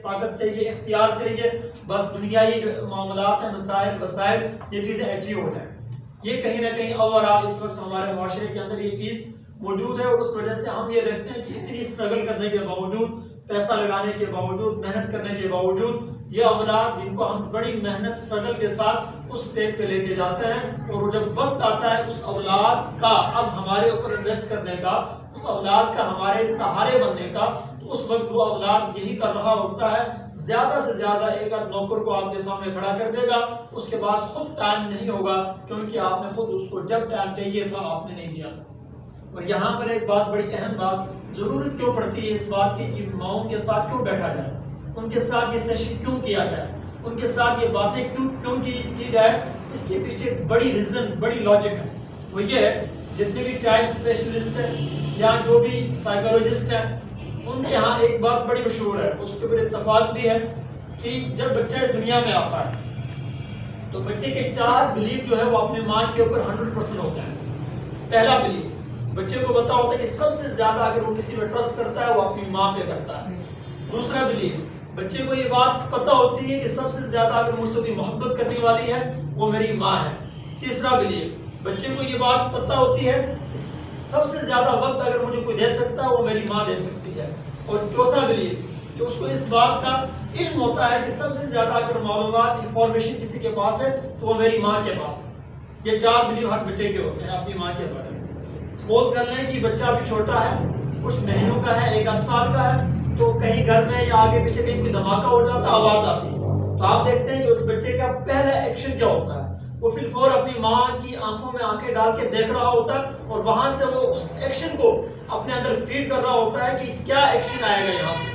طاقت چاہیے، اختیار چاہیے، بس دنیائی جو معاملات ہیں، مسائل وسائل، یہ چیزیں اچیو ہو جائیں. یہ کہیں نہ کہیں اوورآل اس وقت ہمارے معاشرے کے اندر یہ چیز موجود ہے، اور اس وجہ سے ہم یہ دیکھتے ہیں کہ اتنی اسٹرگل کرنے کے باوجود، پیسہ لگانے کے باوجود، محنت کرنے کے باوجود، یہ اولاد جن کو ہم بڑی محنت اسٹرگل کے ساتھ اس اسٹیج پہ لے کے جاتے ہیں، اور جب وقت آتا ہے اس اولاد کا اب ہمارے اوپر انویسٹ کرنے کا، اس اولاد کا ہمارے سہارے بننے کا، تو اس وقت وہ اولاد یہی کر رہا ہوتا ہے. زیادہ سے زیادہ ایک نوکر کو آپ کے سامنے کھڑا کر دے گا، اس کے پاس خود ٹائم نہیں ہوگا، کیونکہ آپ نے خود اس کو جب ٹائم چاہیے تھا آپ نے نہیں دیا تھا. اور یہاں پر ایک بات، بڑی اہم بات ضرورت کیوں پڑتی ہے اس بات کی کہ ماؤں کے ساتھ کیوں بیٹھا جائے، ان کے ساتھ یہ سیشن کیوں کیا جائے، ان کے ساتھ یہ باتیں کیوں کی جائے. اس کے پیچھے بڑی ریزن، بڑی لاجک ہے. وہ یہ ہے جتنے بھی چائلڈ اسپیشلسٹ ہیں یا جو بھی سائیکولوجسٹ ہیں، ان کے ہاں ایک بات بڑی مشہور ہے، اس کے اوپر اتفاق بھی ہے کہ جب بچہ اس دنیا میں آتا ہے تو بچے کے 4 بلیف جو ہے وہ اپنے ماں کے اوپر 100% ہوتے ہیں. پہلا بلیف، بچے کو پتا ہوتا ہے کہ سب سے زیادہ اگر وہ کسی میں ٹرسٹ کرتا ہے وہ اپنی ماں پہ کرتا ہے. دوسرا بلیف، بچے کو یہ بات پتا ہوتی ہے کہ سب سے زیادہ اگر مجھ سے کوئی محبت کرنے والی ہے وہ میری ماں ہے. تیسرا بلیف، بچے کو یہ بات پتا ہوتی ہے کہ سب سے زیادہ وقت اگر مجھے کوئی دے سکتا ہے وہ میری ماں دے سکتی ہے. اور چوتھا بلیف، کہ اس کو اس بات کا علم ہوتا ہے کہ سب سے زیادہ اگر معلومات، انفارمیشن کسی کے پاس ہے تو وہ میری ماں کے پاس ہے. یہ 4 بلیف ہر بچے کے ہوتے ہیں اپنی ماں کے بارے میں. سپوز کر لیں کہ بچہ ابھی چھوٹا ہے، کچھ مہینوں کا ہے، 1 آدھ سال کا ہے، تو کہیں گھر میں یا آگے پیچھے کہیں کوئی دھماکہ ہو جاتا، آواز آتی ہے، تو آپ دیکھتے ہیں کہ اس بچے کا پہلا ایکشن کیا ہوتا ہے. وہ فی الفور اپنی ماں کی آنکھوں میں آنکھیں ڈال کے دیکھ رہا ہوتا ہے، اور وہاں سے وہ اس ایکشن کو اپنے اندر فیڈ کر رہا ہوتا ہے کہ کیا ایکشن آئے گا یہاں سے.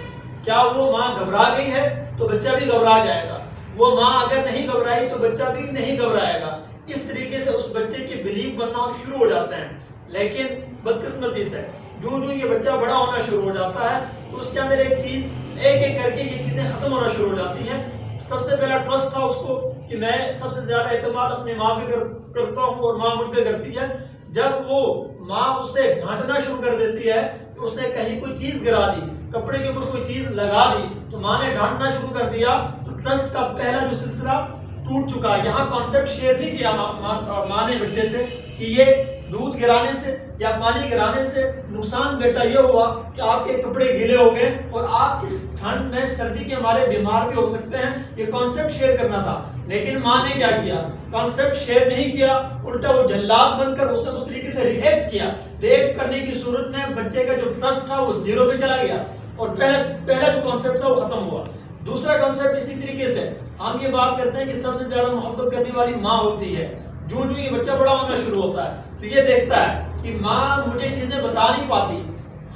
کیا وہ ماں گھبرا گئی ہے تو بچہ بھی گھبرا جائے گا، وہ ماں اگر نہیں گھبرائی تو بچہ بھی نہیں گھبرائے گا. اس طریقے سے اس بچے کے بلیف بننا شروع ہو جاتے ہیں. لیکن بدقسمتی سے جو یہ بچہ بڑا ہونا شروع ہو جاتا ہے تو اس کے اندر ایک چیز ایک ایک کر کے یہ چیزیں ختم ہونا شروع ہو جاتی ہیں. سب سے پہلا ٹرسٹ تھا اس کو کہ میں سب سے زیادہ اعتماد اپنی ماں پہ کرتا ہوں اور ماں مجھ پہ کرتی ہے. جب وہ ماں اسے ڈانٹنا شروع کر دیتی ہے کہ اس نے کہیں کوئی چیز گرا دی، کپڑے کے اوپر کوئی چیز لگا دی، تو ماں نے ڈانٹنا شروع کر دیا، تو ٹرسٹ کا پہلا جو سلسلہ ٹوٹ چکا. یہاں کانسیپٹ شیئر نہیں کیا ماں نے بچے سے کہ یہ دودھ گرانے سے یا پانی گرانے سے نقصان بیٹا یہ ہوا کہ آپ کے کپڑے گیلے ہو گئے اور آپ اس ٹھنڈ میں سردی کے مارے بیمار بھی ہو سکتے ہیں. یہ کانسیپٹ شیئر کرنا تھا. لیکن ماں نے کیا کیا؟ کانسیپٹ شیئر نہیں کیا، الٹا وہ جلاد بن کر اس نے اس طریقے سے ریئیکٹ کیا. ریئیکٹ کرنے کی صورت میں بچے کا جو ٹرسٹ تھا وہ 0 پہ چلا گیا، اور پہلا جو کانسیپٹ تھا وہ ختم ہوا. دوسرا کانسیپٹ اسی طریقے سے ہم یہ بات کرتے ہیں کہ سب سے زیادہ محبت کرنے والی ماں ہوتی ہے. جو یہ بچہ بڑا ہونا شروع ہوتا ہے تو یہ دیکھتا ہے کہ ماں مجھے چیزیں بتا نہیں پاتی.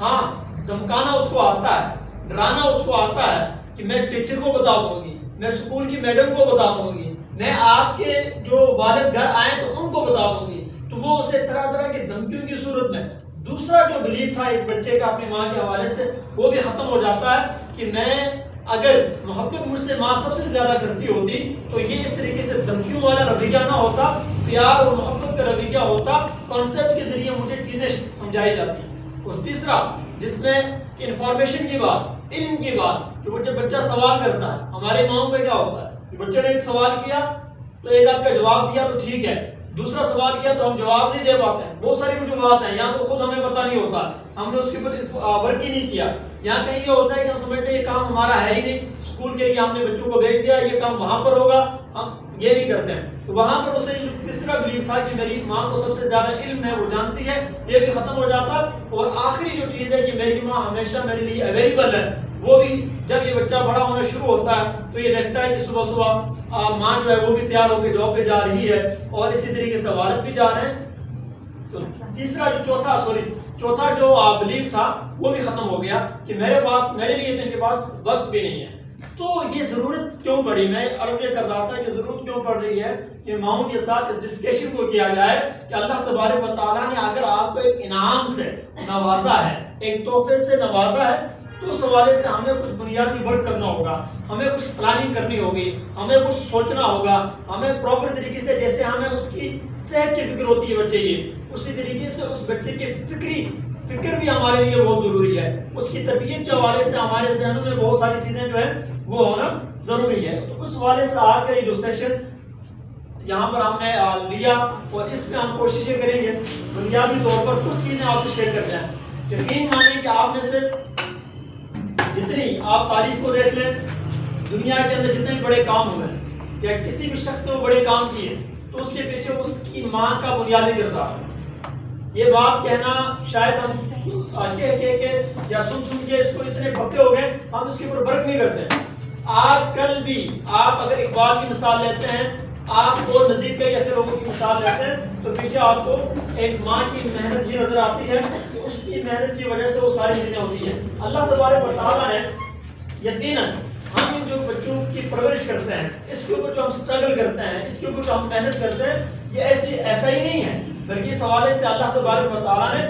ہاں، دھمکانا اس کو آتا ہے، ڈرانا اس کو آتا ہے کہ میں ٹیچر کو بتا دوں گی، میں اسکول کی میڈم کو بتا دوں گی، میں آپ کے جو والد گھر آئے تو ان کو بتا دوں گی. تو وہ اسے طرح طرح کی دھمکیوں کی صورت میں دوسرا جو بلیف تھا ایک بچے کا اپنی ماں کے حوالے سے وہ بھی ختم ہو جاتا ہے کہ میں اگر محبت مجھ سے ماں سب سے زیادہ کرتی ہوتی تو یہ اس طریقے سے دھمکیوں والا رویہ نہ ہوتا، پیار اور محبت کا رویہ ہوتا. کانسیپٹ کے ذریعے مجھے چیزیں سمجھائی جاتی. اور تیسرا جس میں کہ انفارمیشن کی بات، علم کی بات، کہ وہ جب بچہ سوال کرتا ہے، ہمارے ماؤں پہ کیا ہوتا ہے کہ بچے نے ایک سوال کیا تو ایک آدھ کا جواب دیا تو ٹھیک ہے، دوسرا سوال کیا تو ہم جواب نہیں دے پاتے ہیں. بہت ساری وجوہات ہیں، یا تو خود ہمیں پتہ نہیں ہوتا، ہم نے اس کے اوپر ورک ہی نہیں کیا، یا کہیں یہ ہوتا ہے کہ ہم سمجھتے ہیں یہ کام ہمارا ہے ہی نہیں، اسکول کے لیے ہم نے بچوں کو بھیج دیا، یہ کام وہاں پر ہوگا، ہم یہ نہیں کرتے ہیں. تو وہاں پر اسے تیسرا بلیف تھا کہ میری ماں کو سب سے زیادہ علم ہے، وہ جانتی ہے، یہ بھی ختم ہو جاتا. اور آخری جو چیز ہے کہ میری ماں ہمیشہ میرے لیے اویلیبل ہے، وہ بھی جب یہ بچہ بڑا ہونا شروع ہوتا ہے تو یہ دیکھتا ہے کہ صبح صبح ماں جو ہے وہ بھی تیار ہو کے جاب پہ جا رہی ہے، اور اسی طریقے سے والد بھی جا رہے ہیں. تیسرا جو چوتھا جو بلیف تھا وہ بھی ختم ہو گیا کہ میرے لیے ان کے پاس وقت بھی نہیں ہے. تو یہ ضرورت کیوں پڑی؟ میں عرض یہ کر رہا تھا کہ ضرورت کیوں پڑ رہی ہے کہ ماؤں کے ساتھ اس ڈسکشن کو کیا جائے کہ اللہ تبارک و تعالیٰ نے اگر آپ کو ایک انعام سے نوازا ہے، ایک تحفے سے نوازا ہے، تو اس حوالے سے ہمیں کچھ بنیادی ورک کرنا ہوگا، ہمیں کچھ پلاننگ کرنی ہوگی، ہمیں کچھ سوچنا ہوگا، ہمیں پراپر طریقے سے جیسے ہمیں اس کی صحت کی فکر ہوتی ہے بچے کی، اسی طریقے سے اس بچے کے فکری فکر بھی ہمارے لیے بہت ضروری ہے، اس کی تربیت کے حوالے سے ہمارے ذہنوں میں بہت ساری چیزیں جو ہیں وہ ہونا ضروری ہے۔ تو اس حوالے سے آج کا یہ جو سیشن یہاں پر ہم نے لیا، اور اس میں ہم کوششیں کریں گے بنیادی طور پر کچھ چیزیں آپ سے شیئر کرتے ہیں۔ یقین مانیں کہ آپ میں سے جتنی آپ تاریخ کو دیکھ لیں، دنیا کے اندر جتنے بڑے کام ہوئے یا کسی بھی شخص نے وہ بڑے کام کیے تو اس کے پیچھے اس کی ماں کا بنیادی کردار ہے۔ یہ بات کہنا شاید ہم کہہ کے یا سن کے اس کو اتنے پکے ہو گئے ہم اس کے اوپر برک نہیں کرتے۔ آج کل بھی آپ اگر اقبال کی مثال لیتے ہیں، آپ اور مزید کئی ایسے لوگوں کی مثال لیتے ہیں تو پیچھے آپ کو ایک ماں کی محنت ہی نظر آتی ہے کہ اس کی محنت کی وجہ سے وہ ساری چیزیں ہوتی ہیں۔ اللہ تبارک و تعالیٰ نے یقیناً ہم جو بچوں کی پرورش کرتے ہیں، اس کے اوپر جو ہم سٹرگل کرتے ہیں، اس کے اوپر جو ہم محنت کرتے ہیں، یہ ایسا ہی نہیں ہے، بلکہ اس حوالے سے اللہ تبارک و تعالیٰ نے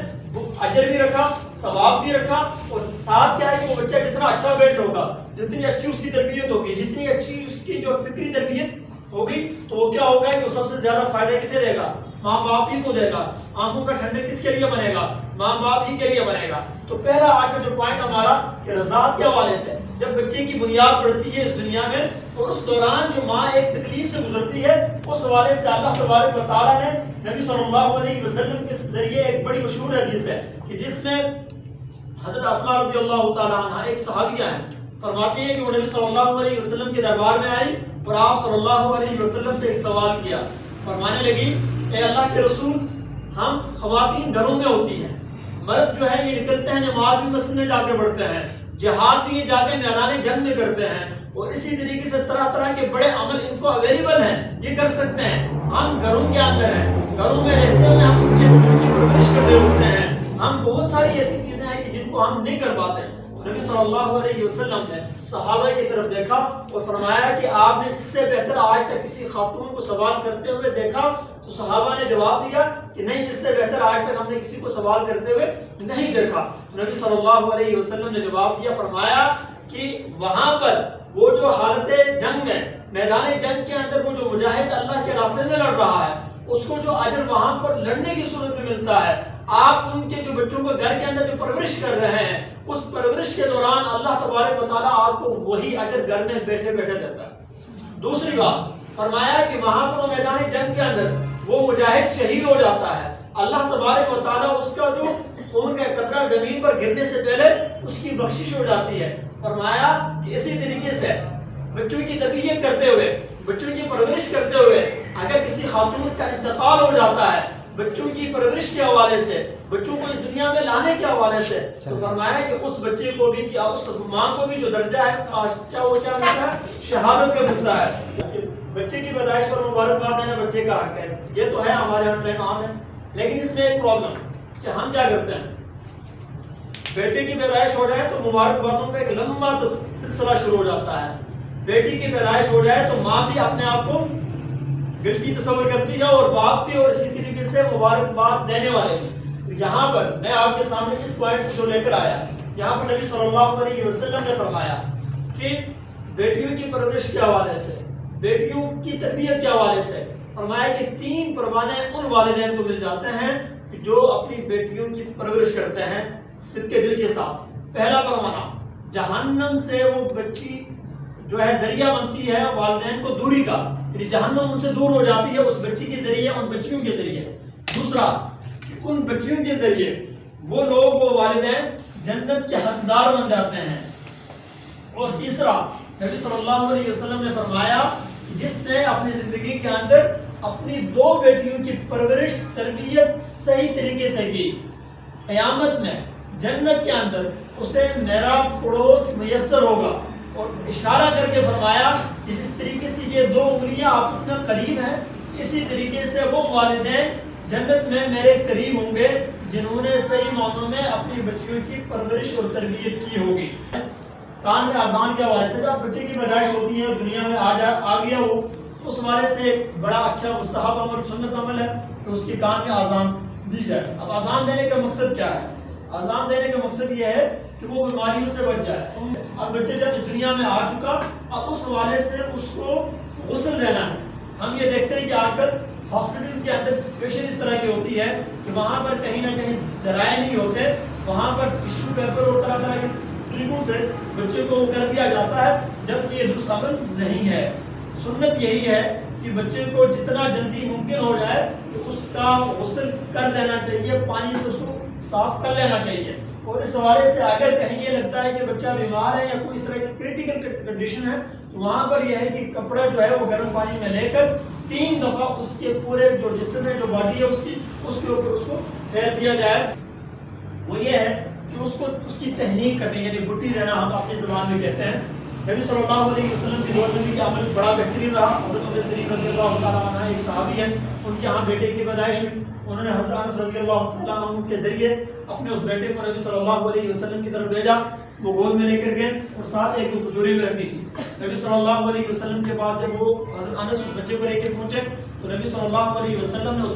اجر بھی رکھا، ثواب بھی رکھا، اور ساتھ کیا ہے کہ وہ بچہ جتنا اچھا بیٹھ ہوگا، جتنی اچھی اس کی تربیت ہوگی، جتنی اچھی اس کی جو فکری تربیت ہوگی تو وہ کیا ہوگا کہ وہ سب سے زیادہ فائدہ کسے دے گا؟ ماں باپ ہی کو دے گا۔ آنکھوں کا ٹھنڈے کس کے لیے بنے گا؟ ماں باپ ہی کے لیے بنے گا۔ تو پہلا آج کا جو پوائنٹ ہمارا کہ رضاعت کے حوالے سے، جب بچے کی بنیاد پڑتی ہے اس دنیا میں اور اس دوران جو ماں ایک تکلیف سے گزرتی ہے، اس حوالے سے اللہ تبارک و تعالیٰ نے نبی صلی اللہ علیہ وسلم کے ذریعے ایک بڑی مشہور حدیث ہے کہ جس میں حضرت اسماء رضی اللہ تعالیٰ عنہ ایک صحابیہ ہیں، فرماتی ہیں کہ وہ نبی صلی اللہ علیہ وسلم کے دربار میں آئی اور آپ صلی اللہ علیہ وسلم سے ایک سوال کیا۔ فرمانے لگی، اے اللہ کے رسول، ہم خواتین گھروں میں ہوتی ہیں، مرد جو ہے یہ نکلتے ہیں، نماز بھی مسجد میں جا کے پڑھتے ہیں، جہاد بھی یہ جا کے میدان جنگ میں کرتے ہیں، اور اسی طریقے سے طرح طرح کے بڑے عمل ان کو اویلیبل ہیں، یہ کر سکتے ہیں۔ ہم گھروں کے اندر ہیں، گھروں میں رہتے ہوئے ہم ان کے بچوں کی پرورش کر رہے ہوتے ہیں، ہم بہت ساری ایسی چیزیں ہیں کہ جن کو ہم نہیں کر پاتے۔ نبی صلی اللہ علیہ وسلم نے صحابہ کی طرف دیکھا اور فرمایا کہ آپ نے اس سے بہتر آج تک کسی خاتون کو سوال کرتے ہوئے دیکھا؟ تو صحابہ نے جواب دیا کہ نہیں، اس سے بہتر آج تک ہم نے کسی کو سوال کرتے ہوئے نہیں دیکھا۔ نبی صلی اللہ علیہ وسلم نے جواب دیا، فرمایا کہ وہاں پر وہ جو حالت جنگ میں، میدان جنگ کے اندر وہ جو مجاہد اللہ کے راستے میں لڑ رہا ہے، اس کو جو اجر وہاں پر لڑنے کی صورت میں ملتا ہے، آپ ان کے جو بچوں کو گھر کے اندر جو پرورش کر رہے ہیں، اس پرورش کے دوران اللہ تبارک و تعالیٰ آپ کو وہی اجر گھر میں بیٹھے بیٹھے دیتا ہے۔ دوسری بات فرمایا کہ وہاں پر وہ میدان جنگ کے اندر وہ مجاہد شہید ہو جاتا ہے، اللہ تبارک و تعالیٰ اس کا جو خون کا قطرہ زمین پر گرنے سے پہلے اس کی بخشش ہو جاتی ہے۔ فرمایا کہ اسی طریقے سے بچوں کی تربیت کرتے ہوئے، بچوں کی پرورش کرتے ہوئے اگر کسی خاتون کا انتقال ہو جاتا ہے، بچوں کی پرورش کے حوالے سے، بچوں کو اس دنیا میں لانے کے حوالے سے، تو فرمایا کہ اس بچے کو بھی، کیا اس ماں کو بھی جو درجہ ہے کیا وہ کیا ملتا ہے؟ شہادت کا ملتا ہے۔ بچے کی پیدائش پر مبارکباد دینا بچے کا حق ہے، یہ تو ہے ہمارے یہاں ٹرینڈ عام ہے، لیکن اس میں ایک پرابلم کہ ہم کیا کرتے ہیں، بیٹے کی پیدائش ہو جائے تو مبارکبادوں کا ایک لمبا سلسلہ شروع ہو جاتا ہے، بیٹی کی پیدائش ہو جائے تو ماں بھی اپنے آپ کو گلتی تصور کرتی ہے اور باپ بھی، اور اسی طریقے سے مبارکباد دینے والے بھی۔ یہاں پر میں آپ کے سامنے اس پوائنٹ کو لے کر آیا، یہاں پر نبی صلی اللہ علیہ وسلم نے فرمایا کہ بیٹیوں کی پرورش کے حوالے سے، بیٹیوں کی تربیت کے حوالے سے فرمایا کہ 3 پروانے ان والدین کو مل جاتے ہیں جو اپنی بیٹیوں کی پرورش کرتے ہیں صدقے دل کے ساتھ۔ پہلا پروانہ، جہنم سے وہ بچی جو ہے ذریعہ بنتی ہے والدین کو دوری کا، یعنی جہنم ان سے دور ہو جاتی ہے اس بچی کے ذریعے، ان بچیوں کے ذریعے۔ دوسرا، ان بچیوں کے ذریعے وہ لوگ، وہ والدین جنت کے حقدار بن جاتے ہیں۔ اور تیسرا، نبی صلی اللہ علیہ وسلم نے فرمایا جس نے اپنی زندگی کے اندر اپنی 2 بیٹیوں کی پرورش، تربیت صحیح طریقے سے کی، قیامت میں جنت کے اندر اسے میرا پڑوس میسر ہوگا۔ اور اشارہ کر کے فرمایا کہ جس طریقے سے یہ 2 انگلیاں آپس میں قریب ہیں، اسی طریقے سے وہ والدین جنت میں میرے قریب ہوں گے جنہوں نے صحیح معنوں میں اپنی بچیوں کی پرورش اور تربیت کی ہوگی۔ کان میں اذان کے حوالے سے، جب بچے کی پیدائش ہوتی ہے دنیا میں آ گیا وہ، اس حوالے سے ایک بڑا اچھا مستحب عمل، سنت عمل ہے کہ اس کے کان میں اذان دی جائے۔ اب اذان دینے کا مقصد کیا ہے؟ اذان دینے کا مقصد یہ ہے کہ وہ بیماریوں سے بچ جائے۔ اب بچے جب اس دنیا میں آ چکا، اب اس حوالے سے اس کو غسل دینا ہے، ہم یہ دیکھتے ہیں کہ آج کل ہاسپٹلس کے اندر سچویشن اس طرح کی ہوتی ہے کہ وہاں پر کہیں نہ کہیں ذرائع نہیں ہوتے، وہاں پر ٹشو پیپر اور طرح طرح کے طریقوں سے بچے کو کر دیا جاتا ہے، جبکہ یہ درست عمل نہیں ہے۔ سنت یہی ہے کہ بچے کو جتنا جلدی ممکن ہو جائے تو اس کا غسل کر لینا چاہیے، پانی سے اس کو صاف کر لینا چاہیے۔ اور اس حوالے سے اگر کہیں یہ لگتا ہے کہ بچہ بیمار ہے یا کوئی اس طرح کی کریٹیکل کنڈیشن ہے تو وہاں پر یہ ہے کہ کپڑا جو ہے وہ گرم پانی میں لے کر 3 دفعہ اس کے پورے جو جسم ہے، جو باڈی ہے اس کے اوپر اس کو پھیر دیا جائے۔ وہ یہ ہے کہ اس کی تہنیک کرنی، یعنی بٹی دینا ہم اپنی زبان میں کہتے ہیں۔ نبی صلی اللہ علیہ وسلم کے دور میں بھی عمل بڑا بہترین رہا۔ حضرت ام سلمہ رضی اللہ تعالیٰ عنہ ایک صحابی ہیں، ان کے ہاں بیٹے کی پیدائش ہوئی، انہوں نے حضرت انس رضی اللہ تعالیٰ عنہ کے ذریعے اپنے اس بیٹے کو نبی صلی اللہ علیہ وسلم کی طرف بھیجا۔ وہ گود میں لے کر گئے اور ساتھ ایک کھجوری میں رکھی تھی۔ نبی صلی اللہ علیہ وسلم کے پاس جب وہ حضرت انس اس بچے کو لے کے پہنچے تو نبی صلی اللہ علیہ وسلم نے اس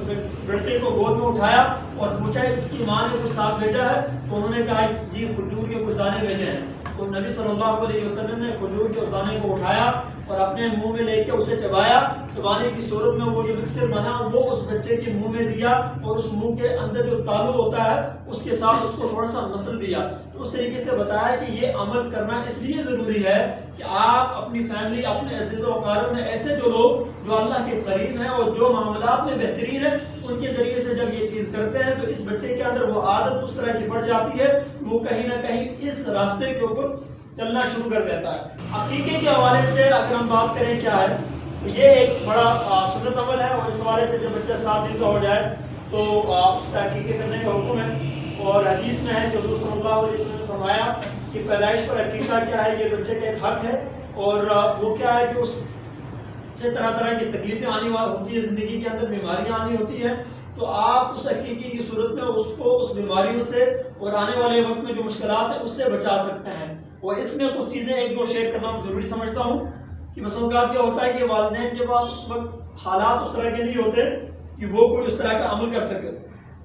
بیٹے کو گود میں اٹھایا اور پوچھا اس کی ماں نے کچھ ساتھ بھیجا ہے؟ تو انہوں نے کہا جی کھجور کے کچھ دانے بھیجے ہیں۔ تو نبی صلی اللہ علیہ وسلم نے کھجور کے اس دانے کو اٹھایا اور اپنے منہ میں لے کے اسے چبایا، چبانے کی صورت میں وہ جو مکسر بنا وہ اس بچے کے منہ میں دیا اور اس منہ کے اندر جو تالو ہوتا ہے اس کے ساتھ اس کو تھوڑا سا مسل دیا۔ تو اس طریقے سے بتایا کہ یہ عمل کرنا اس لیے ضروری ہے کہ آپ اپنی فیملی، اپنے عزیز و اقارب میں ایسے جو لوگ جو اللہ کے قریب ہیں اور جو معاملات میں بہترین ہیں ان کے ذریعے سے جب یہ چیز کرتے ہیں تو اس بچے کے اندر وہ عادت اس طرح کی بڑھ جاتی ہے کہ وہ کہیں نہ کہیں اس راستے کے اوپر چلنا شروع کر دیتا ہے۔ عقیقے کے حوالے سے اگر ہم بات کریں کیا ہے تو یہ ایک بڑا سنت عمل ہے، اور اس حوالے سے جب بچہ 7 دن کا ہو جائے تو اس کا عقیقے کرنے کا حکم ہے۔ اور حدیث میں ہے کہ حضور صلی اللہ علیہ وسلم نے فرمایا کہ پیدائش پر عقیقہ کیا ہے، یہ بچے کا ایک حق ہے، اور وہ کیا ہے کہ اس سے طرح طرح کی تکلیفیں آنی ہوتی ہے، زندگی کے اندر بیماریاں آنی ہوتی ہیں، تو آپ اس عقیقے کی صورت میں اس کو اس بیماریوں سے اور آنے والے وقت میں جو مشکلات ہیں اس سے بچا سکتے ہیں۔ اور اس میں کچھ چیزیں 1-2 شیئر کرنا ضروری سمجھتا ہوں کہ مثلا اوقات یہ ہوتا ہے کہ والدین کے پاس اس وقت حالات اس طرح کے نہیں ہوتے کہ وہ کوئی اس طرح کا عمل کر سکے۔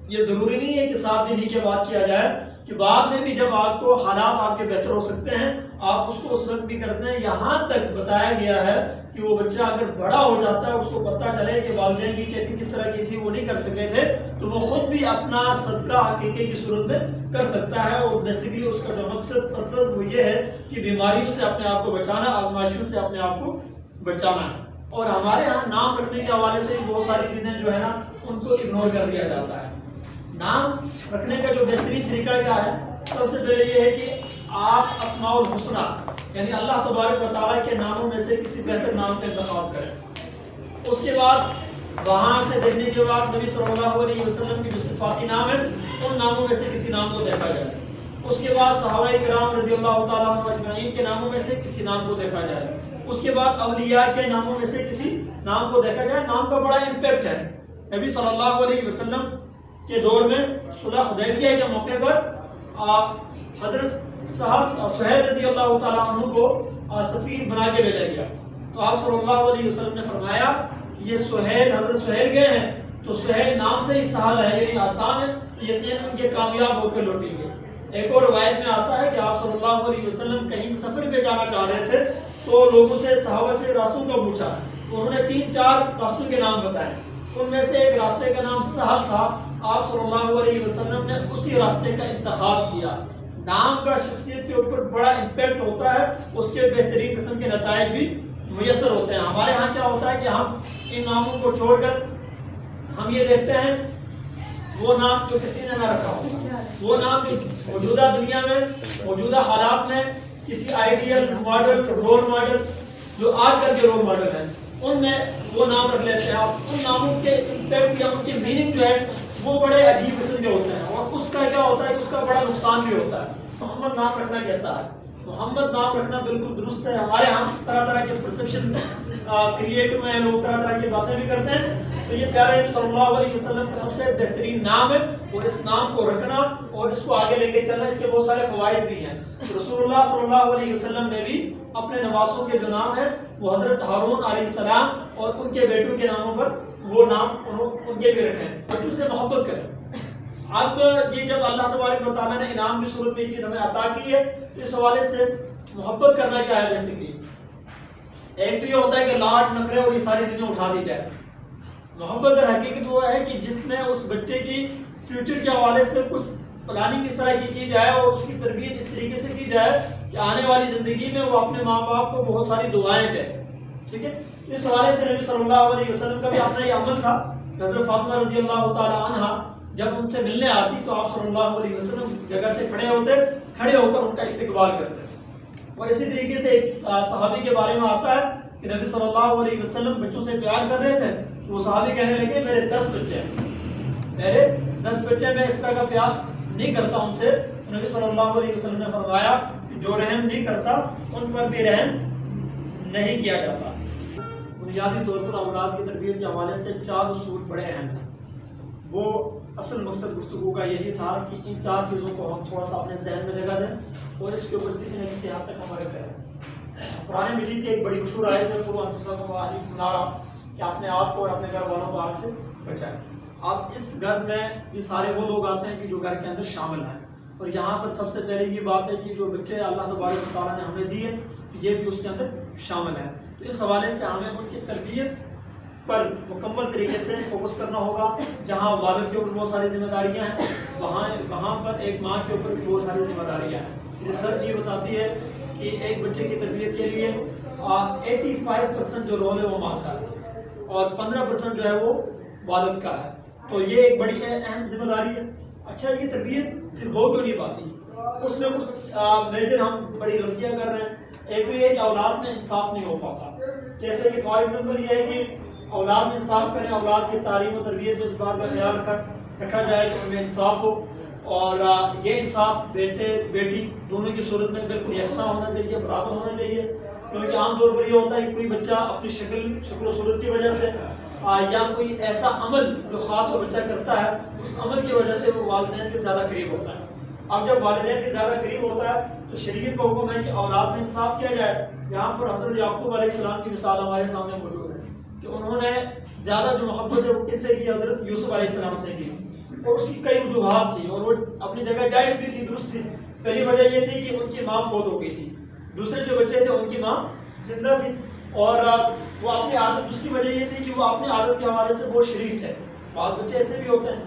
یہ ضروری نہیں ہے کہ 7 دن ہی کے بعد کیا جائے، کہ بعد میں بھی جب آپ کو حالات آپ کے بہتر ہو سکتے ہیں آپ اس کو اس وقت بھی کرتے ہیں۔ یہاں تک بتایا گیا ہے کہ وہ بچہ اگر بڑا ہو جاتا ہے، اس کو پتہ چلے کہ والدین کی کیفیت کس طرح کی تھی، وہ نہیں کر سکے تھے، تو وہ خود بھی اپنا صدقہ عقیقے کی صورت میں کر سکتا ہے۔ اور بیسیکلی اس کا جو مقصد پرپز وہ یہ ہے کہ بیماریوں سے اپنے آپ کو بچانا، آزمائشوں سے اپنے آپ کو بچانا ہے۔ اور ہمارے ہاں نام رکھنے کے حوالے سے بھی بہت ساری چیزیں جو ہے نا ان کو اگنور کر دیا جاتا ہے۔ نام رکھنے کا جو بہترین طریقہ کیا ہے، سب سے پہلے یہ ہے کہ آپ اسماء الحسنہ یعنی اللہ تبارک و تعالیٰ کے ناموں میں سے کسی بہتر نام کا انتخاب کریں۔ اس کے بعد وہاں سے دیکھنے کے بعد نبی صلی اللہ علیہ وسلم کی جو صفاتی نام ہیں ان ناموں میں سے کسی نام کو دیکھا جائے۔ اس کے بعد صحابہ کرام رضی اللہ تعالیٰ عنہ اجمعین کے ناموں میں سے کسی نام کو دیکھا جائے۔ اس کے بعد اولیاء کے ناموں میں سے کسی نام کو دیکھا جائے۔ نام کا بڑا امپیکٹ ہے۔ نبی صلی اللہ علیہ وسلم کے دور میں صلح حدیبیہ کے موقع پر حضرت سہیل رضی اللہ تعالیٰ عنہ کو سفیر بنا کے بھیجا گیا، تو آپ صلی اللہ علیہ وسلم نے فرمایا کہ یہ سہیل، حضرت سہیل گئے ہیں تو سہیل نام سے ہی سہل ہے یعنی آسان ہے، تو یقیناً یہ کامیاب ہو کے لوٹیں گے۔ ایک اور روایت میں آتا ہے کہ آپ صلی اللہ علیہ وسلم کہیں سفر پہ جانا چاہ رہے تھے تو لوگوں سے، صحابہ سے راستوں کا پوچھا، تو انہوں نے 3-4 راستوں کے نام بتائے، ان میں سے ایک راستے کا نام سہل تھا۔ آپ صلی اللہ علیہ وسلم نے اسی راستے کا انتخاب کیا۔ نام کا شخصیت کے اوپر بڑا امپیکٹ ہوتا ہے، اس کے بہترین قسم کے نتائج بھی میسر ہوتے ہیں۔ ہمارے ہاں کیا ہوتا ہے کہ ہم ان ناموں کو چھوڑ کر ہم یہ دیکھتے ہیں وہ نام جو کسی نے نہ رکھا ہو، وہ نام جو موجودہ دنیا میں، موجودہ حالات میں کسی آئیڈیل ماڈل، رول ماڈل جو آج کل کے رول ماڈل ہیں ان میں وہ نام رکھ لیتے ہیں۔ آپ ان ناموں کے امپیکٹ یا ان کی میننگ جو ہے وہ بڑے عجیب قسم کے ہوتے ہیں، اور اس کا کیا ہوتا ہے کہ اس کا بڑا نقصان بھی ہوتا ہے۔ محمد نام رکھنا کیسا ہے؟ محمد نام رکھنا بالکل درست ہے۔ ہمارے ہاں طرح طرح کے پرسیپشنز کریٹ ہوئے ہیں، لوگ طرح طرح کی باتیں بھی کرتے ہیں، تو یہ پیارے نبی صلی اللہ علیہ وسلم کا سب سے بہترین نام ہے، اور اس نام کو رکھنا اور اس کو آگے لے کے چلنا، اس کے بہت سارے فوائد بھی ہیں۔ رسول اللہ صلی اللہ علیہ وسلم نے بھی اپنے نواسوں کے جو نام ہیں وہ حضرت ہارون علیہ السلام اور ان کے بیٹوں کے ناموں پر وہ نام ان کے بھی رکھیں، بچوں سے محبت کریں۔ اب یہ جب اللہ تبارک و تعالیٰ نے انعام کی صورت میں یہ چیز ہمیں عطا کی ہے، اس حوالے سے محبت کرنا کیا ہے؟ بیسیکلی ایک تو یہ ہوتا ہے کہ لاڈ نخرے اور یہ ساری چیزیں اٹھا دی جائے. محبت در حقیقت وہ ہے کہ جس میں اس بچے کی فیوچر کے حوالے سے کچھ پلاننگ اس طرح کی جائے اور اس کی تربیت اس طریقے سے کی جائے کہ آنے والی زندگی میں وہ اپنے ماں باپ کو بہت ساری دعائیں دے. ٹھیک ہے. اس حوالے سے نبی صلی اللہ علیہ وسلم کا بھی اپنا یہ عمل تھا. حضرت فاطمہ رضی اللہ تعالی عنہا جب ان سے ملنے آتی تو آپ صلی اللہ علیہ وسلم جگہ سے کھڑے ہو کر ان کا استقبال کرتے. اور اسی طریقے سے ایک صحابی کے بارے میں آتا ہے کہ نبی صلی اللہ علیہ وسلم بچوں سے پیار کر رہے تھے. وہ صحابی کہنے لگے میرے 10 بچے ہیں, میرے 10 بچے, میں اس طرح کا پیار نہیں کرتا ان سے. نبی صلی اللہ علیہ وسلم نے فرمایا کہ جو رحم نہیں کرتا ان پر بھی رحم نہیں کیا جاتا. بنیادی طور پر اولاد کی تربیت کے حوالے سے 4 اصول بڑے اہم ہیں. وہ اصل مقصد گفتگو کا یہی تھا کہ ان 4 چیزوں کو ہم تھوڑا سا اپنے ذہن میں جگہ دیں اور اس کے اوپر کسی نہ کسی حد تک عمل کریں. قرآن مجید کی ایک بڑی مشہور آیت ہے قُلْ أَنفُسَكُمْ وَأَهْلِيكُمْ نَارًا کہ اپنے آپ کو اور اپنے گھر والوں کو آگ سے بچائیں. اب اس گھر میں یہ سارے وہ لوگ آتے ہیں کہ جو گھر کے اندر شامل ہیں. اور یہاں پر سب سے پہلے یہ بات ہے کہ جو بچے اللہ تبارک و تعالیٰ نے ہمیں دیے یہ بھی اس کے اندر شامل ہیں. تو اس حوالے سے ہمیں ان کی تربیت پر مکمل طریقے سے فوکس کرنا ہوگا. جہاں والد کے اوپر بہت ساری ذمہ داریاں ہیں وہاں پر ایک ماں کے اوپر بھی بہت ساری ذمہ داریاں ہیں. ریسرچ یہ بتاتی ہے کہ ایک بچے کی تربیت کے لیے 85% جو رول ہے وہ ماں کا ہے اور 15% جو ہے وہ والد کا ہے. تو یہ ایک بڑی اہم ذمہ داری ہے. اچھا, یہ تربیت پھر ہو کیوں نہیں پاتی؟ اس میں کچھ میجر ہم بڑی غلطیاں کر رہے ہیں. ایک تو یہ ہے کہ اولاد میں انصاف نہیں ہو پاتا. جیسے کہ فار ایگزامپل یہ ہے کہ اولاد میں انصاف کریں, اولاد کی تعلیم و تربیت میں اس بات کا خیال رکھا جائے کہ ہمیں انصاف ہو اور یہ انصاف بیٹے بیٹی دونوں کی صورت میں بالکل یکساں ہونا چاہیے, برابر ہونا چاہیے. کیونکہ عام طور پر یہ ہوتا ہے کہ کوئی بچہ اپنی شکل و صورت کی وجہ سے یا کوئی ایسا عمل جو خاص وہ بچہ کرتا ہے اس عمل کی وجہ سے وہ والدین کے زیادہ قریب ہوتا ہے. اب جب والدین کے زیادہ قریب ہوتا ہے تو شریعت کا حکم ہے کہ اولاد میں انصاف کیا جائے. یہاں پر حضرت یعقوب علیہ السلام کی مثال ہمارے سامنے موجود ہے کہ انہوں نے زیادہ جو محبت ہے وہ کن سے کی؟ حضرت یوسف علیہ السلام سے کی. اور اس کی کئی وجوہات تھی اور وہ اپنی جگہ جائز بھی تھی, درست تھی. پہلی وجہ یہ تھی کہ ان کی ماں فوت ہو گئی تھی, دوسرے جو بچے تھے ان کی ماں زندہ تھی, اور وہ اپنی عادت, دوسری وجہ یہ تھی کہ وہ اپنی عادت کے حوالے سے بہت شریف تھے. بعض بچے ایسے بھی ہوتے ہیں.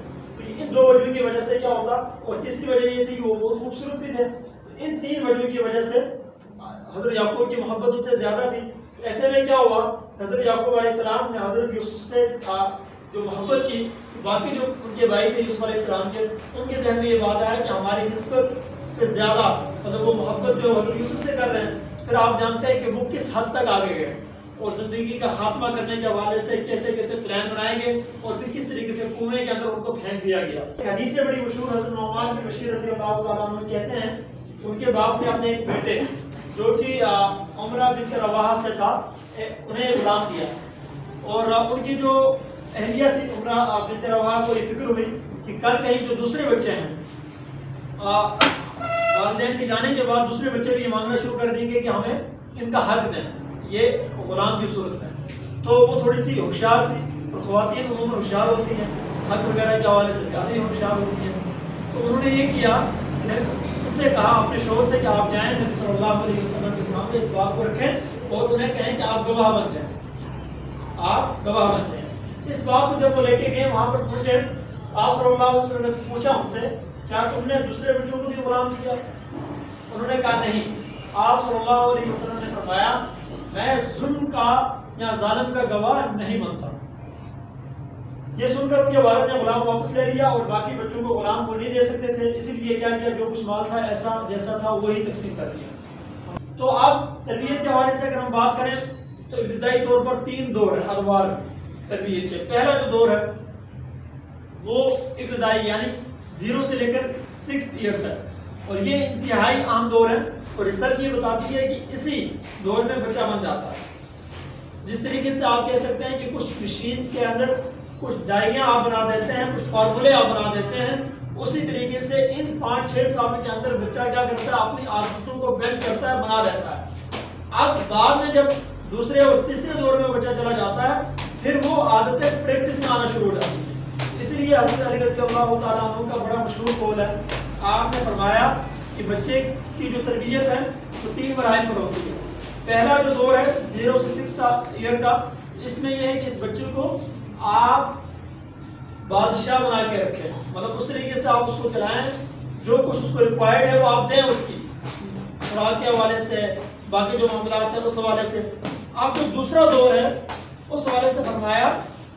ان 2 وجہ کی وجہ سے کیا ہوتا, اور تیسری وجہ یہ تھی کہ وہ بہت خوبصورت بھی تھے. ان 3 وجہ کی وجہ سے حضرت یعقوب کی محبت ان سے زیادہ تھی. ایسے میں کیا ہوا, حضرت یعقوب علیہ السلام نے حضرت یوسف سے جو محبت کی, باقی جو ان کے بھائی تھے یوسف علیہ السلام کے, ان کے ذہن میں یہ بات آیا کہ ہماری نسبت سے زیادہ مطلب وہ محبت جو حضرت یوسف سے کر رہے ہیں. پھر آپ جانتے ہیں کہ وہ کس حد تک آگے گئے اور زندگی کا خاتمہ کرنے کے حوالے سے کیسے کیسے پلان بنائیں گے اور پھر کس طریقے سے کنویں کے اندر ان کو پھینک دیا گیا. حدیث سے بڑی مشہور حضرت نعمان بن بشیر رضی اللہ تعالیٰ عنہ کہتے ہیں ان کے باپ نے اپنے ایک بیٹے جو کہ عمرہ بنت رواحہ سے تھا انہیں غلام دیا, اور ان کی جو اہلیہ تھی عمرہ بنت رواحہ کو یہ فکر ہوئی کہ کل کہیں جو دوسرے بچے ہیں والدین کے جانے کے بعد دوسرے بچے بھی یہ مانگنا شروع کر دیں گے کہ ہمیں ان کا حق دیں یہ غلام کی صورت میں. تو وہ تھوڑی سی ہوشیار تھی اور خواتین عموماً ہوشیار ہوتی ہیں, حق وغیرہ کے حوالے سے زیادہ ہی ہوشیار ہوتی ہیں. تو انہوں نے یہ کیا, ان سے کہا اپنے شوہر سے کہ آپ جائیں نبی صلی اللہ علیہ وسلم کے سامنے اس بات کو رکھیں اور انہیں کہیں کہ آپ گواہ بن جائیں, آپ گواہ بن جائیں. اس بات کو جب وہ لے کے گئے وہاں پر پہنچے, آپ صلی اللہ علیہ وسلم نے پوچھا ان سے کیا تم نے دوسرے بچوں کو بھی غلام کیا؟ انہوں نے کہا نہیں. آپ صلی اللہ علیہ وسلم نے فرمایا میں ظلم کا یا ظالم کا گواہ نہیں بنتا. یہ سن کر ان کے والد نے غلام واپس لے لیا اور باقی بچوں کو غلام کو نہیں دے سکتے تھے, اسی لیے کیا کیا جو کچھ مال تھا ایسا جیسا تھا وہی تقسیم کر دیا. تو اب تربیت کے حوالے سے اگر ہم بات کریں تو ابتدائی طور پر 3 دور ہیں ادوار تربیت کے. پہلا جو دور ہے وہ ابتدائی یعنی 0 سے لے کر 6 ایئر تک, اور یہ انتہائی عام دور ہے. اور ریسرچ یہ بتاتی ہے کہ اسی دور میں بچہ بن جاتا ہے. جس طریقے سے آپ کہہ سکتے ہیں کہ کچھ مشین کے اندر کچھ ڈائریاں آپ بنا دیتے ہیں, کچھ فارمولے آپ بنا دیتے ہیں, اسی طریقے سے ان 5-6 سال کے اندر بچہ کیا کرتا ہے اپنی عادتوں کو بلڈ کرتا ہے, بنا لیتا ہے. اب بعد میں جب دوسرے اور تیسرے دور میں بچہ چلا جاتا ہے پھر وہ عادتیں پریکٹس میں آنا شروع ہو جاتی ہیں. اسی لیے حضرت علی رضی اللہ تعالیٰ عنہ کا بڑا مشہور قول ہے, آپ نے فرمایا کہ بچے کی جو تربیت ہے وہ 3 مراحل پر ہوتی ہے. پہلا جو دور ہے 0 سے 6 ایئر کا، اس میں یہ ہے کہ اس بچے کو آپ بادشاہ بنا کے رکھیں، مطلب اس طریقے سے آپ اس کو چلائیں، جو کچھ اس کو ریکوائرڈ ہے وہ آپ دیں اس کی خوراک کے حوالے سے، باقی جو معاملات ہیں اس حوالے سے۔ اب جو دوسرا دور ہے اس حوالے سے فرمایا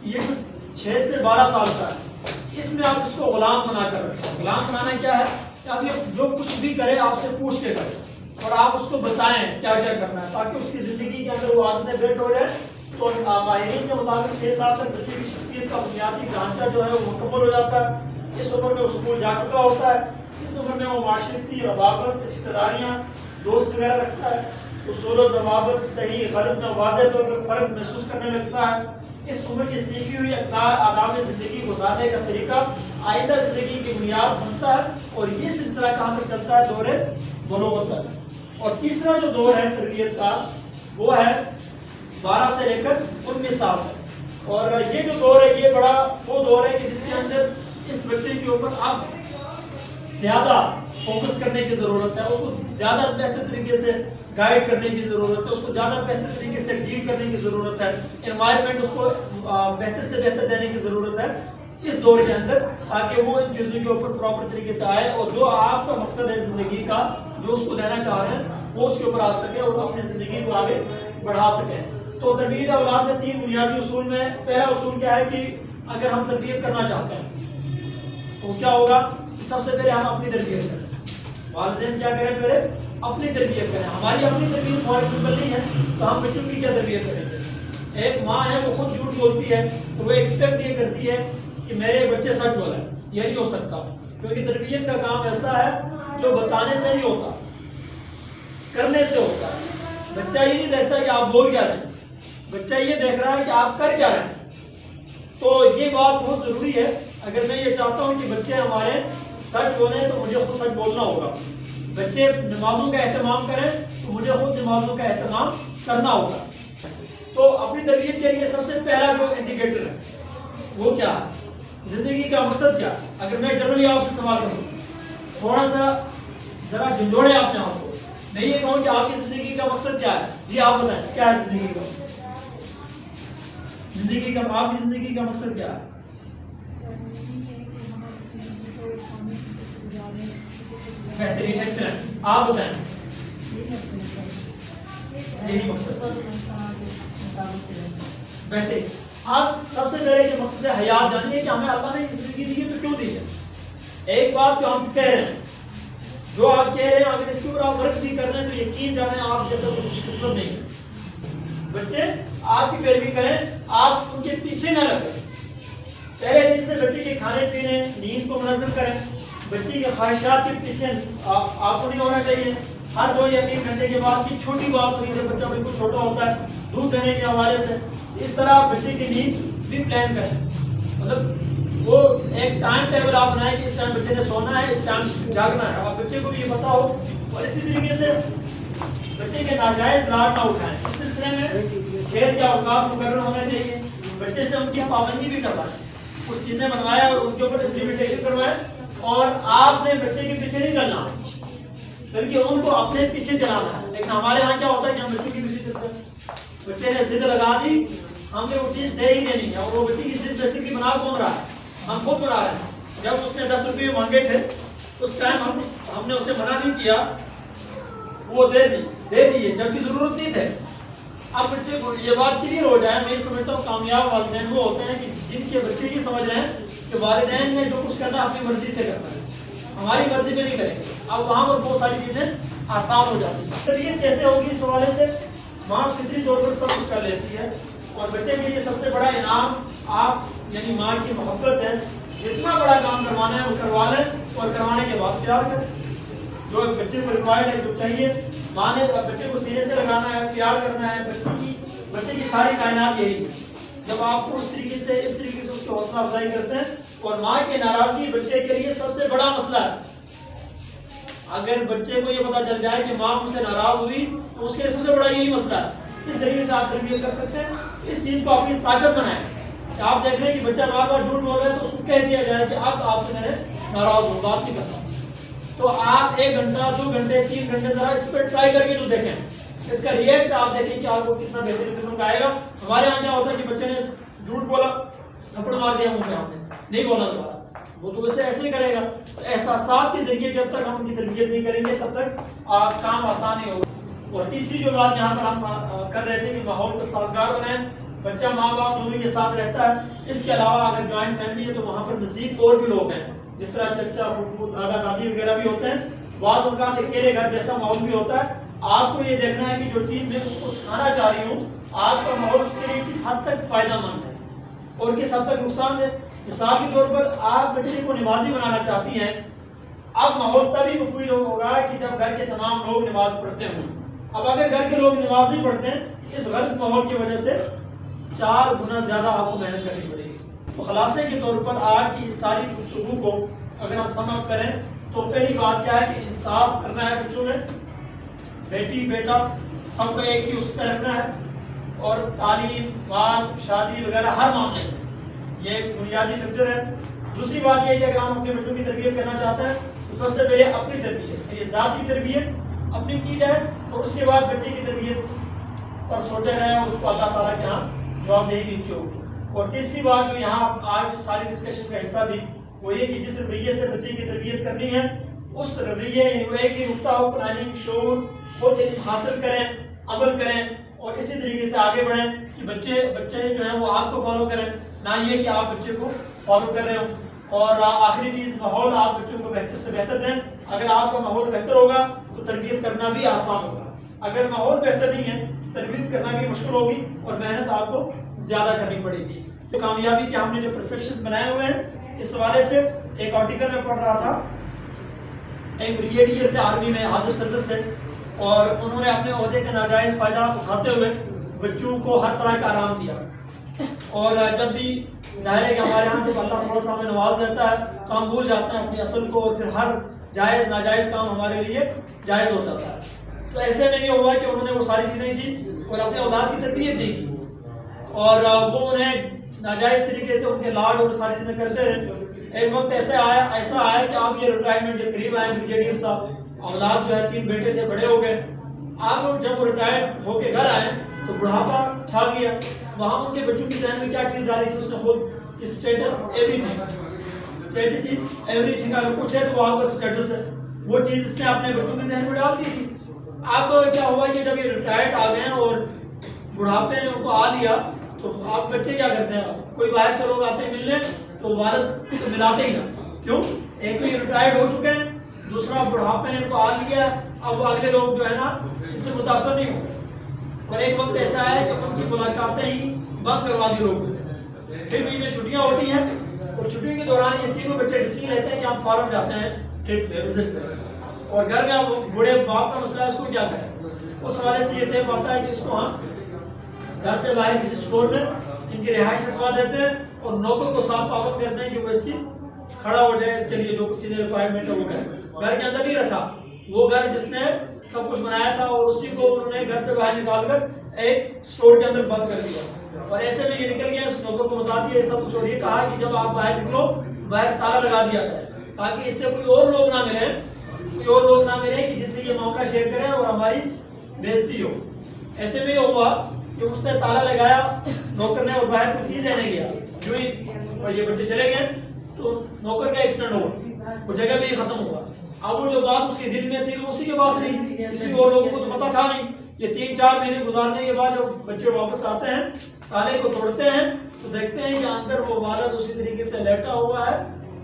یہ 6 سے 12 سال کا ہے، اس میں آپ اس کو غلام بنا کر رکھیں۔ غلام بنانا کیا ہے کہ آپ یہ جو کچھ بھی کرے آپ سے پوچھ کے کریں اور آپ اس کو بتائیں کیا کیا کرنا ہے، تاکہ اس کی زندگی کے اندر وہ عادتیں بیٹھ ہو جائے۔ تو ماہرین کے مطابق 6 سال تک بچے کی شخصیت کا بنیادی ڈھانچہ جو ہے وہ مکمل ہو جاتا ہے۔ اس عمر میں وہ اسکول جا چکا ہوتا ہے، اس عمر میں وہ معاشرتی روابط، رشتہ داریاں، دوست وغیرہ رکھتا ہے، اصول و ضوابط، صحیح غلط میں واضح طور پر فرق محسوس کرنے لگتا ہے۔ اس عمر کی سیکھی ہوئی اقدار آداب زندگی گزارنے کا طریقہ آئندہ زندگی کی بنیاد بنتا ہے، اور یہ سلسلہ کہاں تک چلتا ہے؟ دور بلوغت تک۔ اور تیسرا جو دور ہے تربیت کا وہ ہے 12 سے لے کر 19 سال تک، اور یہ جو دور ہے یہ بڑا وہ دور ہے کہ جس کے اندر اس بچے کے اوپر اب زیادہ فوکس کرنے کی ضرورت ہے، اس کو زیادہ بہتر طریقے سے گائیڈ کرنے کی ضرورت ہے، اس کو زیادہ بہتر طریقے سے ڈیل کرنے کی ضرورت ہے، انوائرمنٹ اس کو بہتر سے بہتر دینے کی ضرورت ہے اس دور کے اندر، تاکہ وہ ان چیزوں کے اوپر پراپر طریقے سے آئے اور جو آپ کا مقصد ہے زندگی کا، جو اس کو دینا چاہ رہے ہیں وہ اس کے اوپر آ سکے اور اپنی زندگی کو آگے بڑھا سکے۔ تو تربیت اولاد میں 3 بنیادی اصول میں پہلا اصول کیا ہے کہ اگر ہم تربیت کرنا چاہتے ہیں تو کیا ہوگا کہ سب سے پہلے ہم اپنی تربیت کریں۔ والدین کیا کریں؟ پہلے اپنی تربیت کریں۔ ہماری اپنی تربیت موجود نہیں ہے تو ہم بچوں کی کیا تربیت کریں گے؟ ایک ماں ہے وہ خود جھوٹ بولتی ہے تو وہ ایکسپیکٹ یہ کرتی ہے کہ میرے بچے سچ بولیں، یہ نہیں ہو سکتا، کیونکہ تربیت کا کام ایسا ہے جو بتانے سے نہیں ہوتا، کرنے سے ہوتا ہے۔ بچہ یہ نہیں دیکھتا کہ آپ بول کیا رہے ہیں، بچہ یہ دیکھ رہا ہے کہ آپ کر کیا رہے ہیں۔ تو یہ بات بہت ضروری ہے۔ اگر میں یہ چاہتا ہوں کہ بچے ہمارے سچ بولیں تو مجھے خود سچ بولنا ہوگا، بچے نمازوں کا اہتمام کریں تو مجھے خود نمازوں کا اہتمام کرنا ہوگا۔ تو اپنی تربیت کے لیے سب سے پہلا جو انڈیکیٹر ہے وہ کیا ہے؟ زندگی کا مقصد کیا ہے؟ اگر میں جنرلی آپ سے سوال کروں، تھوڑا سا ذرا جھنجھوڑے آپ نے آپ کو، میں یہ کہوں کہ آپ کی زندگی کا مقصد کیا ہے؟ جی آپ بتائیں کیا ہے زندگی کا مقصد؟ زندگی کا آپ کی زندگی کا مقصد کیا ہے؟ بہترین، ایکسلنٹ، آپ بتائیں یہی مقصد بہترین۔ آپ سب سے پہلے یہ مقصد ہے حیات جانیے کہ ہمیں اللہ نے زندگی دی ہے تو کیوں دی ہے۔ ایک بات جو ہم کہہ رہے ہیں، جو آپ کہہ رہے ہیں، اگر اس کے اوپر آپ ورک بھی کر رہے ہیں تو یقین جانیں آپ جیسا کچھ خوش قسمت نہیں ہے۔ بچے آپ کی پیروی کریں، آپ ان کے پیچھے نہ لگیں۔ پہلے دن سے بچے کے کھانے پینے، نیند کو منظم کریں، بچے کی خواہشات کے پیچھے آپ کو نہیں ہونا چاہیے۔ ہر 2 یا 3 گھنٹے کے بعد کی چھوٹی بات ہوئی ہے، بچہ بالکل چھوٹا ہوتا ہے، دودھ دینے کے حوالے سے اس طرح بچے کی نیند بھی پلان کریں، مطلب وہ ایک ٹائم ٹیبل آپ بنائیں کہ اس ٹائم بچے نے سونا ہے، اس ٹائم جاگنا ہے، اور بچے کو بھی یہ پتا ہو۔ اور اسی طریقے سے بچے کے ناجائز لاڈ نہ اٹھائیں، اس سلسلے میں کھیل کے اوقات مقرر ہونے چاہیے، بچے سے ان کی پابندی بھی کروائیں، کچھ چیزیں بنوائیں اور ان کے اوپر امپلیمنٹیشن کروائیں۔ اور آپ نے بچے کے پیچھے نہیں چلنا بلکہ ان کو اپنے پیچھے چلانا ہے۔ لیکن ہمارے ہاں کیا ہوتا ہے کہ ہم بچوں کے پیچھے چلتے ہیں، بچے نے ضد لگا دی، ہم نے وہ چیز دے ہی دینی ہے، اور وہ بچے کی ضد بیسکلی بنا کون رہا ہے؟ ہم خود بنا رہے ہیں۔ جب اس نے 10 روپئے مانگے تھے اس ٹائم ہم نے اسے منع نہیں کیا، وہ دے دیے جبکہ ضرورت نہیں تھے۔ اب بچے کو یہ بات کلیئر ہو جائے، میں یہ سمجھتا ہوں کامیاب والدین وہ ہوتے ہیں کہ جن کے بچے یہ سمجھ رہے ہیں کہ والدین نے جو کچھ کرنا اپنی مرضی سے کرنا ہے، ہماری مرضی پہ نہیں کریں گے۔ اب وہاں پر بہت ساری چیزیں آسان ہو جاتی ہیں۔ تربیت کیسے ہوگی؟ اس حوالے سے ماں فطری طور پر سب کچھ کر لیتی ہے، اور بچے کے لیے سب سے بڑا انعام آپ یعنی ماں کی محبت ہے۔ جتنا بڑا کام کروانا ہے وہ کروا لیں، اور کروانے کے بعد پیار کریں۔ جو بچے کو ریکوائرڈ ہے، جو چاہیے، ماں نے بچے کو سینے سے لگانا ہے، پیار کرنا ہے۔ بچے کی ساری کائنات یہی ہے۔ جب آپ کو اس طریقے سے اس کی حوصلہ افزائی کرتے ہیں، اور ماں کی ناراضگی بچے کے لیے سب سے بڑا مسئلہ ہے۔ اگر بچے کو یہ پتا چل جائے کہ ماں مجھ سے ناراض ہوئی تو اس کے سب سے بڑا یہی مسئلہ ہے۔ اس طریقے سے آپ تربیت کر سکتے ہیں، اس چیز کو اپنی طاقت بنائیں کہ آپ دیکھ رہے ہیں کہ بچہ بار بار جھوٹ بول رہا ہے تو اس کو کہہ دیا جائے کہ اب آپ سے میں نے ناراض ہوں، بات نہیں کرتا۔ تو آپ 1 گھنٹہ 2 گھنٹے 3 گھنٹے ذرا اس پہ ٹرائی کر کے تو دیکھیں، اس کا ریئیکٹ آپ دیکھیں کہ آپ کو کتنا بہترین قسم کا آئے گا. ہمارے یہاں کیا ہوتا ہے کہ بچے نے جھوٹ بولا, تھپڑ مار دیا منہ پہ, ہم نے نہیں بولا دوبارہ, وہ تو اسے ایسے ہی کرے گا. احساسات کے ذریعے جب تک ہم ان کی تربیت نہیں کریں گے تب تک کام آسان نہیں ہوگا. اور تیسری جو بات یہاں پر ہم کر رہے تھے کہ ماحول کو سازگار بنائیں, بچہ ماں باپ دونوں کے ساتھ رہتا ہے. اس کے علاوہ اگر جوائنٹ فیملی ہے تو وہاں پر مزید اور بھی لوگ ہیں, جس طرح چچا پھوپھو دادا دادی وغیرہ بھی ہوتے ہیں. بعض اوقات اکیلے گھر جیسا ماحول بھی ہوتا ہے. آپ کو یہ دیکھنا ہے کہ جو چیز میں اس کو سکھانا چاہ رہی ہوں آپ کا ماحول اس کے لیے کس حد تک فائدہ مند ہے اور کس حد تک نقصان دہ. مثال کے طور پر آپ بچے کو نمازی بنانا چاہتی ہیں, اب ماحول تبھی مفید ہوگا کہ جب گھر کے تمام لوگ نماز پڑھتے ہوں. اب اگر گھر کے لوگ نماز نہیں پڑھتے ہیں, اس غلط ماحول کی وجہ سے 4 گنا زیادہ آپ کو محنت کرنی پڑے گی. تو خلاصے کے طور پر آج کی اس ساری گفتگو کو اگر ہم سم اپ کریں تو پہلی بات کیا ہے کہ انصاف کرنا ہے بچوں میں, بیٹی بیٹا سب کو ایک ہی اس پہ رکھنا ہے, اور تعلیم مال شادی وغیرہ ہر معاملے میں یہ ایک بنیادی فیکٹر ہے. دوسری بات یہ کہ اگر ہم اپنے بچوں کی تربیت کرنا چاہتے ہیں تو سب سے پہلے اپنی تربیت, یہ ذاتی تربیت اپنی کی جائے, اور اس کے بعد بچے کی تربیت پر سوچا جائے اور اس کو اللہ تعالیٰ کے ہاں جواب دہی بھی اس کی ہوگی. اور تیسری بات جو یہاں آج ساری ڈسکشن کا حصہ تھی وہ یہ کہ جس رویے سے بچے کی تربیت کرنی ہے اس رویے ایک ہی نقطہ ہو, پلاننگ شعور, خود علم حاصل کریں, عمل کریں اور اسی طریقے سے آگے بڑھیں کہ بچے جو ہیں وہ آپ کو فالو کریں, نہ یہ کہ آپ بچے کو فالو کر رہے ہو. اور آخری چیز ماحول, آپ بچوں کو بہتر سے بہتر دیں. اگر آپ کا ماحول بہتر ہوگا تو تربیت کرنا بھی آسان ہوگا. اگر ماحول بہتر نہیں ہے تربیت کرنا بھی مشکل ہوگی اور محنت آپ کو زیادہ کرنی پڑے گی. تو کامیابی کے ہم نے جو پرسپشنز بنائے ہوئے ہیں اس حوالے سے ایک آرٹیکل میں پڑھ رہا تھا, ایک بریگیڈیئر تھے آرمی میں, حاضر سروس تھے, اور انہوں نے اپنے عہدے کا ناجائز فائدہ اٹھاتے ہوئے بچوں کو ہر طرح کا آرام دیا. اور جب بھی ظاہر ہے کہ ہمارے یہاں جب اللہ تھوڑا سا ہمیں نواز دیتا ہے تو ہم بھول جاتے ہیں اپنی اصل کو, اور پھر ہر جائز ناجائز کام ہمارے لیے جائز ہو جاتا ہے. تو ایسے میں یہ ہوا کہ انہوں نے وہ ساری چیزیں کی اور اپنے اولاد کی تربیت نہیں کی, اور وہ انہیں ناجائز طریقے سے ان کے لاڈ اور ساری چیزیں کرتے رہے. ایک وقت ایسا آیا کہ آپ یہ ریٹائرمنٹ کے قریب آئے بریگیڈیئر صاحب, اولاد جو ہے 3 بیٹے تھے, بڑے ہو گئے. آپ جب وہ ریٹائرڈ ہو کے گھر آئے تو بڑھاپا چھا گیا. وہاں ان کے بچوں کی ذہن میں کیا چیز ڈالی تھی اس نے خود, status every thing, status is every thing, اگر کچھ ہے تو وہ آپ کا اسٹیٹس ہے. وہ چیز اس نے اپنے بچوں کے ذہن میں ڈال دی تھی. اب کیا ہوا کہ جب یہ ریٹائرڈ آ گئے اور بڑھاپے نے ان کو آ لیا تو آپ بچے کیا کرتے ہیں, کوئی باہر سے لوگ آتے ہیں ملنے تو والد تو ملاتے ہی نہ. کیوں؟ ایک تو یہ ریٹائرڈ ہو چکے ہیں, دوسرا بڑھاپے نے ان کو آ لیا, اب وہ اگلے لوگ جو ہے نا ان سے متاثر نہیں ہوں. اور ایک وقت ایسا ہے کہ ان کی ملاقاتیں ہی بند کروا دی لوگوں سے. پھر بھی میں چھٹیاں ہوتی ہیں اور چھٹیوں کے دوران یہ تینوں بچے ڈیسیژن لیتے ہیں کہ ہم فارم جاتے ہیں ٹرپ پہ وزٹ پہ, اور گھر میں اب بوڑھے باپ کا مسئلہ ہے اس کو کیا کریں. اس حوالے سے یہ طے پڑتا ہے کہ اس کو ہم گھر سے باہر کسی اسٹور میں ان کی رہائش رکھوا دیتے ہیں اور نوکر کو صاف پابند کرتے ہیں کہ وہ اس کی کھڑا ہو جائے, اس کے لیے جو کچھ چیزیں ریکوائرمنٹ ہے وہ کریں. گھر کے اندر نہیں رکھا, وہ گھر جس نے سب کچھ بنایا تھا اور اسی کو انہوں نے گھر سے باہر نکال کر ایک اسٹور کے اندر بند کر دیا. اور ایسے میں یہ نکل گیا, اس نوکر کو بتا دیا یہ سب کچھ, اور یہ کہا کہ جب آپ باہر نکلو باہر تالا لگا دیا جائے تاکہ اس سے کوئی اور لوگ نہ ملیں کہ جن سے یہ معاملہ شیئر کریں اور ہماری بےزتی ہو. ایسے میں یہ ہوا کہ اس نے تالا لگایا نوکر نے اور باہر کوئی چیز لینے گیا, جو ہی اور یہ بچے چلے گئے تو نوکر کا ایکسیڈنٹ ہوا, وہ جگہ پہ ہی ختم ہوا. اب وہ جو بات اس کے دل میں تھی وہ اسی کے پاس نہیں, کسی اور لوگوں کو تو پتا تھا نہیں. یہ 3-4 مہینے گزارنے کے بعد جب بچے واپس آتے ہیں تالے کو توڑتے ہیں تو دیکھتے ہیں کہ اندر وہ والد اسی طریقے سے لیٹا ہوا ہے,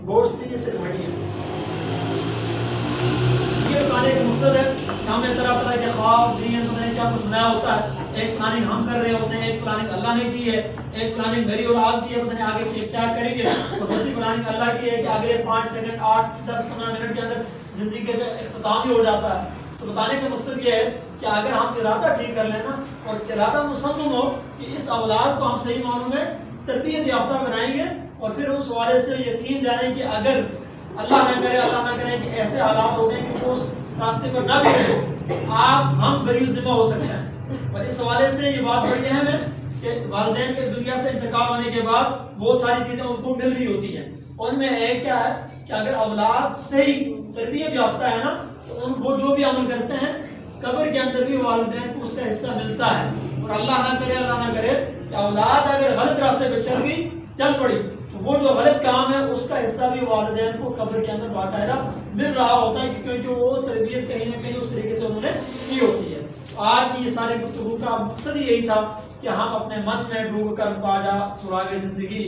گوشت نہیں صرف ہڈیاں. یہ بتانے کا مقصد ہے کہ ہمیں طرح طرح کے خواب دین پتہ نہیں کیا کچھ بنایا ہوتا ہے. ایک پلاننگ ہم کر رہے ہوتے ہیں, ایک پلاننگ اللہ نے کی ہے, ایک پلاننگ میری اور آپ کی ہے, پتہ نہیں آگے کیا کریں گے, اور دوسری پلاننگ اللہ کی ہے کہ اگلے 5 سیکنڈ 8-10-15 منٹ کے اندر زندگی کا اختتام ہی ہو جاتا ہے. تو بتانے کا مقصد یہ ہے کہ اگر ہم ارادہ ٹھیک کر لینا اور ارادہ مصمم ہو کہ اس اولاد کو ہم صحیح معنوں میں تربیت یافتہ بنائیں گے, اور پھر اس حوالے سے یقین جانیں کہ اگر اللہ نہ کرے کہ ایسے حالات ہو گئے کہ وہ اس راستے پر نہ بھی رہے, ہم بری ذمہ ہو سکتے ہیں. اور اس حوالے سے یہ بات بڑی اہم ہے کہ والدین کے دنیا سے انتقال ہونے کے بعد بہت ساری چیزیں ان کو مل رہی ہوتی ہیں. ان میں ایک کیا ہے کہ اگر اولاد صحیح تربیت یافتہ ہے نا تو وہ جو بھی عمل کرتے ہیں قبر کے اندر بھی والدین کو اس کا حصہ ملتا ہے. اور اللہ نہ کرے کہ اولاد اگر غلط راستے پہ چل پڑی تو وہ جو غلط کام ہے اس کا حصہ بھی والدین کو قبر کے اندر باقاعدہ مل رہا ہوتا ہے، کیونکہ وہ تربیت کہیں نہ کہیں اس طریقے سے انہوں نے کی ہوتی ہے. آج کی یہ ساری گفتگو کا مقصد یہی تھا کہ ہم اپنے من میں ڈوب کر پا جا سراغ زندگی.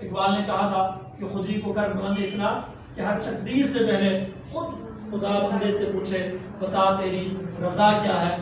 اقبال نے کہا تھا کہ خود ہی کو کر بلند اتنا کہ ہر تقدیر سے پہلے خود خدا بندے سے پوچھے بتا تیری رضا کیا ہے.